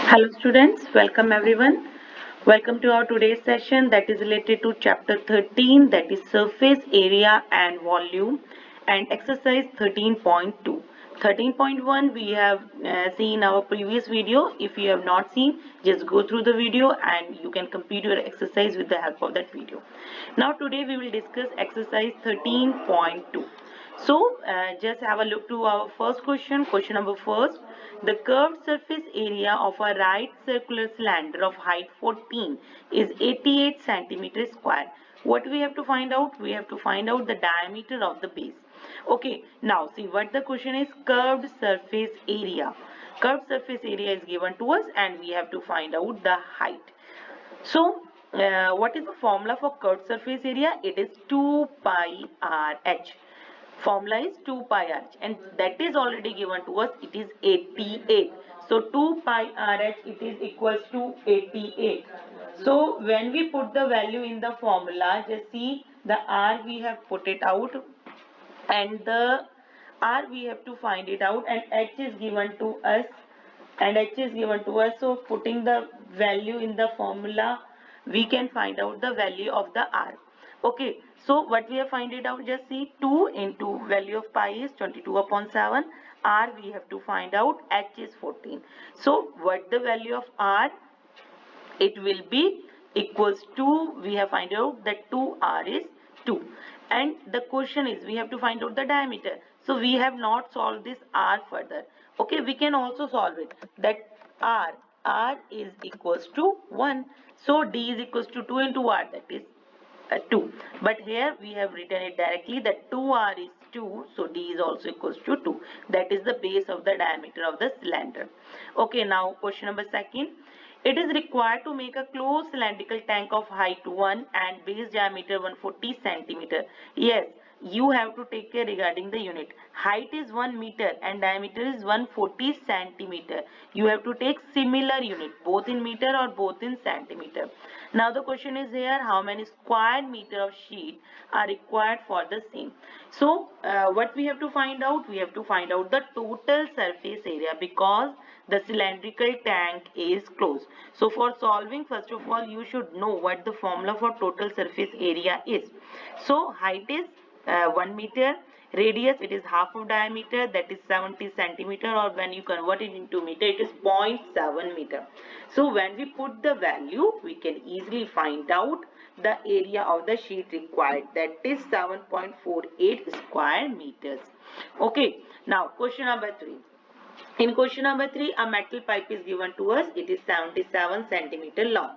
Hello students, welcome everyone. Welcome to our today's session that is related to chapter 13, that is surface area and volume, and exercise 13.2. 13.1 we have seen our previous video. If you have not seen, just go through the video and you can complete your exercise with the help of that video. Now today we will discuss exercise 13.2. So just have a look to our first question. Question number first. The curved surface area of a right circular cylinder of height 14 is 88 centimeters square. What we have to find out? We have to find out the diameter of the base. Okay, now see what the question is. Curved surface area. Curved surface area is given to us and we have to find out the height. So, what is the formula for curved surface area? It is 2 pi RH. Formula is 2 pi RH and that is already given to us. It is 88. So, 2 pi RH it is equals to 88. So, when we put the value in the formula, just see the R we have put it out and the R we have to find it out and H is given to us so putting the value in the formula we can find out the value of the R. Okay, so what we have find it out, just see 2 into value of pi is 22 upon 7, R we have to find out, H is 14. So what the value of R, it will be equals to, we have find out that 2R is 2 and the question is we have to find out the diameter. So we have not solved this R further. Okay, we can also solve it, that R is equals to 1. So D is equals to 2 into R, that is 2. But here we have written it directly that 2R is 2. So D is also equals to 2. That is the base of the diameter of the cylinder. Okay, now question number second. It is required to make a closed cylindrical tank of height 1 and base diameter 140 centimeter. Yes, you have to take care regarding the unit. Height is 1 meter and diameter is 140 centimeter. You have to take similar unit, both in meter or both in centimeter. Now the question is here, how many square meter of sheet are required for the same? So what we have to find out? We have to find out the total surface area because the cylindrical tank is closed. So for solving, first of all, you should know what the formula for total surface area is. So height is 1 meter, radius it is half of diameter, that is 70 centimeter, or when you convert it into meter it is 0.7 meter. So when we put the value, we can easily find out the area of the sheet required, that is 7.48 square meters. Okay, now question number 3. In question number 3, a metal pipe is given to us. It is 77 centimeter long.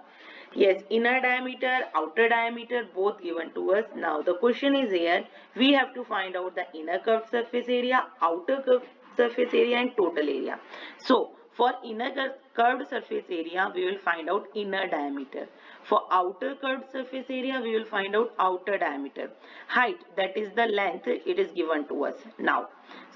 Yes, inner diameter, outer diameter, both given to us. Now the question is here, we have to find out the inner curved surface area, outer curved surface area and total area. So for inner curved surface area, we will find out inner diameter. For outer curved surface area, we will find out outer diameter. Height, that is the length, it is given to us. Now,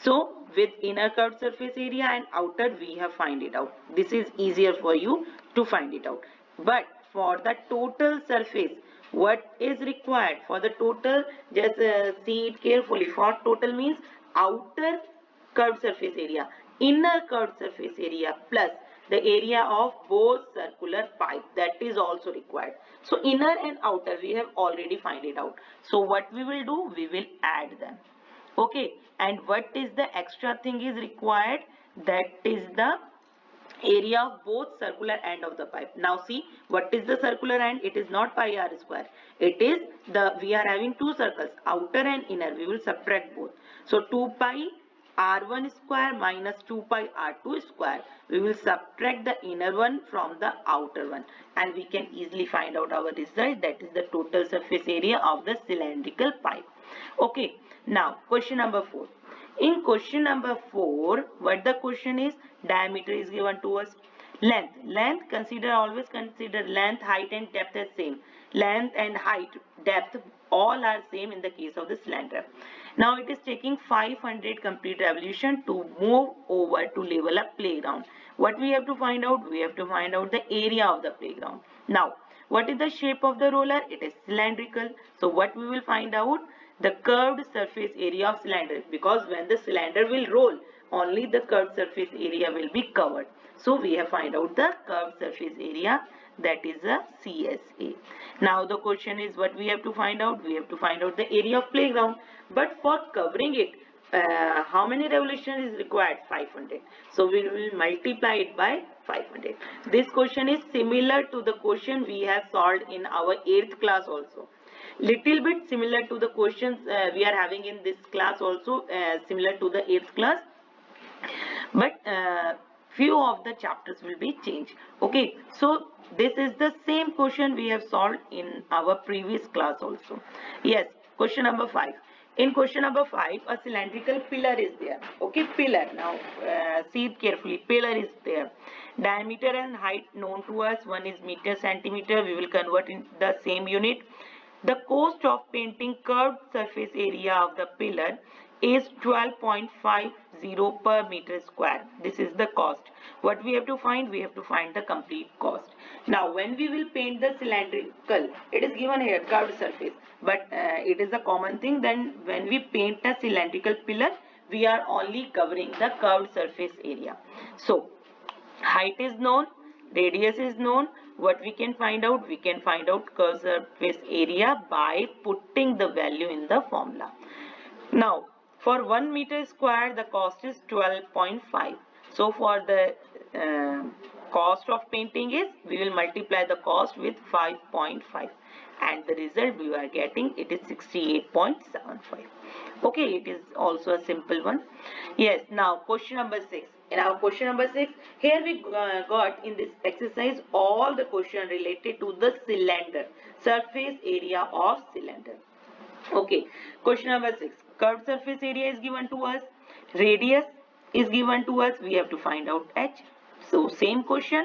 so with inner curved surface area and outer, we have find it out. This is easier for you to find it out. But for the total surface, what is required for the total? Just see it carefully. For total means outer curved surface area, inner curved surface area plus the area of both circular pipe, that is also required. So inner and outer we have already find it out. So what we will do, we will add them. Okay, and what is the extra thing is required? That is the area of both circular end of the pipe. Now see, what is the circular end? It is not pi r square. It is the, we are having two circles, outer and inner. We will subtract both. So 2 pi r1 square minus 2 pi r2 square. We will subtract the inner one from the outer one and we can easily find out our result, that is the total surface area of the cylindrical pipe. Okay, now question number 4. In question number 4, what the question is? Diameter is given to us. Length. Length, always consider length, height and depth as same. Length and height, depth, all are same in the case of the cylinder. Now it is taking 500 complete revolution to move over to level a playground. What we have to find out? We have to find out the area of the playground. Now, what is the shape of the roller? It is cylindrical. So what we will find out? The curved surface area of cylinder, because when the cylinder will roll, only the curved surface area will be covered. So we have find out the curved surface area, that is a CSA. Now the question is what we have to find out? We have to find out the area of playground. But for covering it, how many revolution is required? 500. So we will multiply it by 500. This question is similar to the question we have solved in our 8th class also. Little bit similar to the questions we are having in this class also, similar to the 8th class. But few of the chapters will be changed. Okay, so this is the same question we have solved in our previous class also. Yes, question number 5. In question number 5, a cylindrical pillar is there. Okay, pillar. Now see it carefully. Pillar is there. Diameter and height known to us. One is meter, centimeter. We will convert in the same unit. The cost of painting curved surface area of the pillar is 12.50 per meter square. This is the cost. What we have to find? We have to find the complete cost. Now when we will paint the cylindrical, it is given here curved surface, but it is a common thing. Then when we paint a cylindrical pillar, we are only covering the curved surface area. So height is known, radius is known. What we can find out? We can find out curved surface area by putting the value in the formula. Now for 1 meter square the cost is 12.5. So for the cost of painting is, we will multiply the cost with 5.5 and the result we are getting, it is 68.75. Okay, it is also a simple one. Yes, now question number 6. In our question number 6, here we got in this exercise all the question related to the cylinder, surface area of cylinder. Okay, question number 6. Curved surface area is given to us. Radius is given to us. We have to find out h. So same question.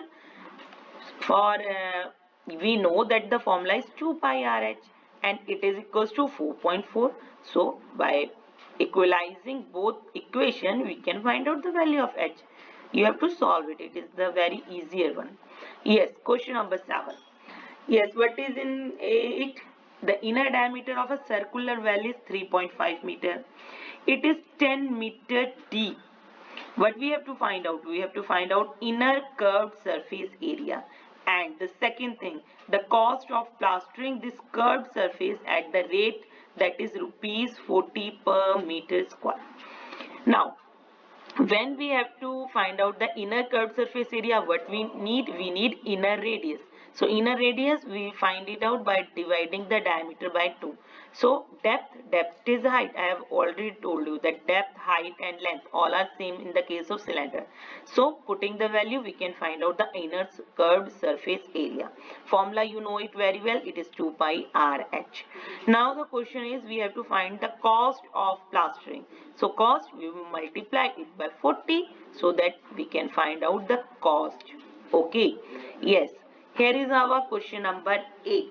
For we know that the formula is 2 pi rh and it is equals to 4.4. So by equalizing both equation, we can find out the value of h. You have to solve it. It is the very easier one. Yes, question number 7. Yes, what is in it? The inner diameter of a circular well is 3.5 meter. It is 10 meter deep. What we have to find out? We have to find out inner curved surface area. And the second thing, the cost of plastering this curved surface at the rate that is rupees 40 per meter square. Now, when we have to find out the inner curved surface area, what we need inner radius. So inner radius we find it out by dividing the diameter by 2. So depth is height. I have already told you that depth, height and length all are same in the case of cylinder. So putting the value, we can find out the inner curved surface area. Formula you know it very well, it is 2 pi rh. Now the question is, we have to find the cost of plastering. So cost, we will multiply it by 40 so that we can find out the cost. Okay, yes, here is our question number 8.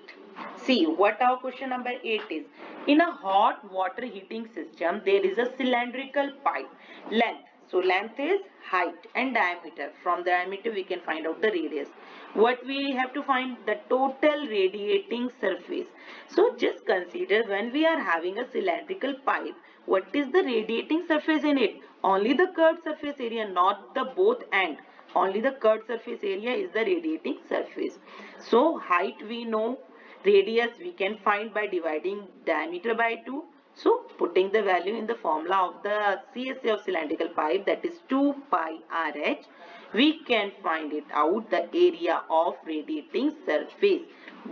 See what our question number 8 is. In a hot water heating system, there is a cylindrical pipe. Length, so length is height and diameter. From diameter we can find out the radius. What we have to find? The total radiating surface. So just consider, when we are having a cylindrical pipe, what is the radiating surface in it? Only the curved surface area, not the both end. Only the curved surface area is the radiating surface. So height we know, radius we can find by dividing diameter by 2. So putting the value in the formula of the CSA of cylindrical pipe, that is 2 pi rh, we can find it out the area of radiating surface,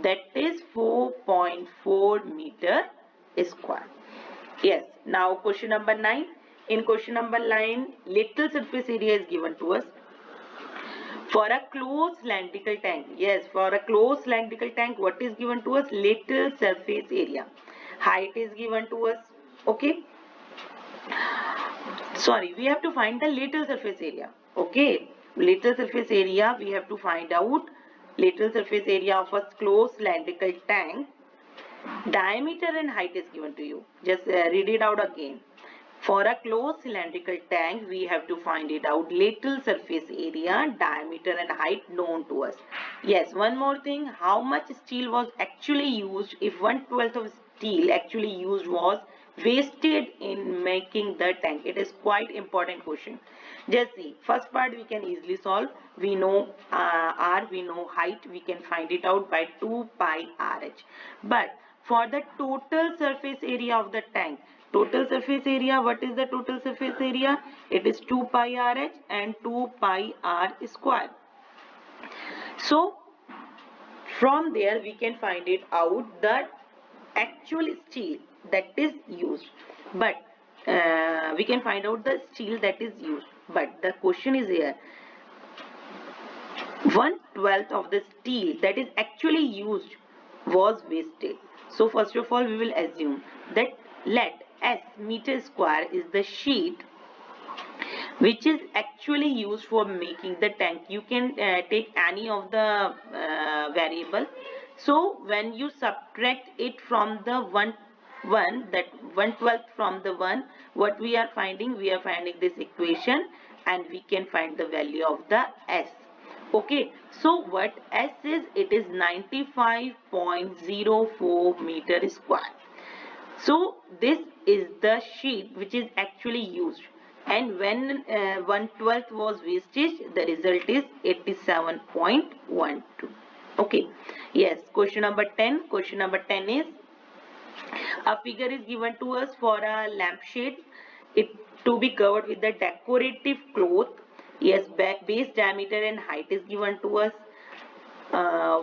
that is 4.4 meter square. Yes, now question number 9. In question number 9, little surface area is given to us. For a closed cylindrical tank, yes, for a closed cylindrical tank, what is given to us? Little surface area. Height is given to us. Okay. Sorry, we have to find the little surface area. Okay. Little surface area, we have to find out little surface area of a closed cylindrical tank. Diameter and height is given to you. Just read it out again. For a closed cylindrical tank, we have to find it out. Little surface area, diameter and height known to us. Yes, one more thing. How much steel was actually used? If 1/12 of steel actually used was wasted in making the tank? It is quite important question. Just see, first part we can easily solve. We know r, we know height, we can find it out by 2 pi rh. But for the total surface area of the tank, total surface area, what is the total surface area? It is 2 pi rh and 2 pi r square. So from there we can find it out that actual steel that is used, but we can find out the steel that is used. But the question is here, 1/12 of the steel that is actually used was wasted. So first of all we will assume that let S meter square is the sheet which is actually used for making the tank. You can take any of the variable. So when you subtract it from the one that 1/12 from the 1, what we are finding? We are finding this equation and we can find the value of the S. Okay, so what S is? It is 95.04 meter square. So this is the sheet which is actually used, and when 1/12 was wastage, the result is 87.12. Okay, yes, question number 10. Question number 10 is, a figure is given to us for a lampshade, it to be covered with the decorative cloth. Yes, base diameter and height is given to us.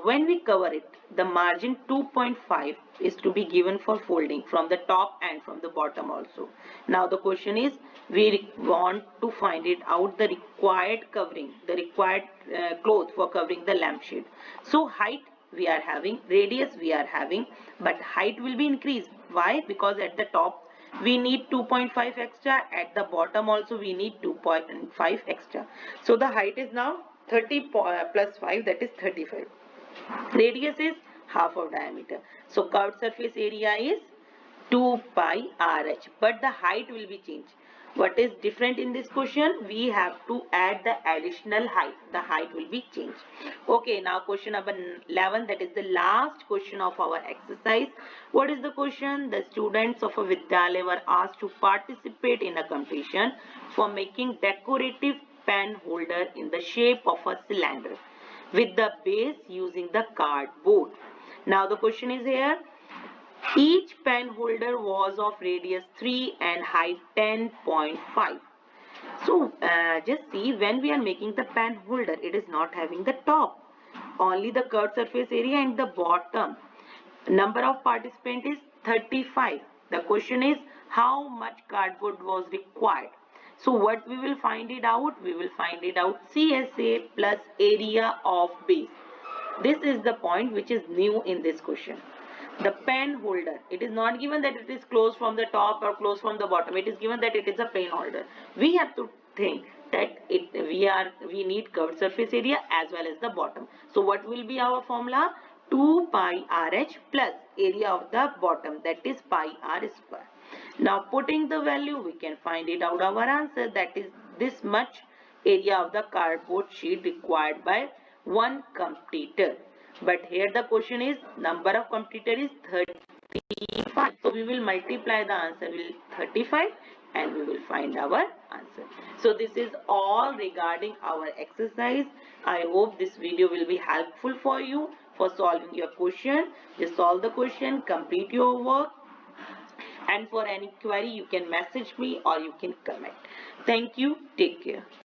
When we cover it, the margin 2.5 is to be given for folding from the top and from the bottom also. Now the question is, we want to find it out the required covering, the required cloth for covering the lampshade. So height we are having, radius we are having, but height will be increased. Why? Because at the top we need 2.5 extra, at the bottom also we need 2.5 extra. So the height is now 30 plus 5, that is 35. Radius is half of diameter. So curved surface area is 2 pi rh, but the height will be changed. What is different in this question? We have to add the additional height. The height will be changed. Okay, now question number 11, that is the last question of our exercise. What is the question? The students of a Vidyalaya were asked to participate in a competition for making decorative pen holder in the shape of a cylinder with the base using the cardboard. Now the question is here, each pen holder was of radius 3 and height 10.5. So just see, when we are making the pen holder, it is not having the top, only the curved surface area and the bottom. Number of participants is 35. The question is, how much cardboard was required? So what we will find it out? We will find it out CSA plus area of base. This is the point which is new in this question. The pen holder, it is not given that it is closed from the top or closed from the bottom. It is given that it is a pen holder. We have to think that we need curved surface area as well as the bottom. So what will be our formula? 2 pi rh plus area of the bottom, that is pi r square. Now putting the value, we can find it out our answer, that is this much area of the cardboard sheet required by one competitor. But here the question is, number of competitor is 35. So we will multiply the answer with 35 and we will find our answer. So this is all regarding our exercise. I hope this video will be helpful for you for solving your question. Just solve the question, complete your work, and for any query you can message me or you can comment. Thank you. Take care.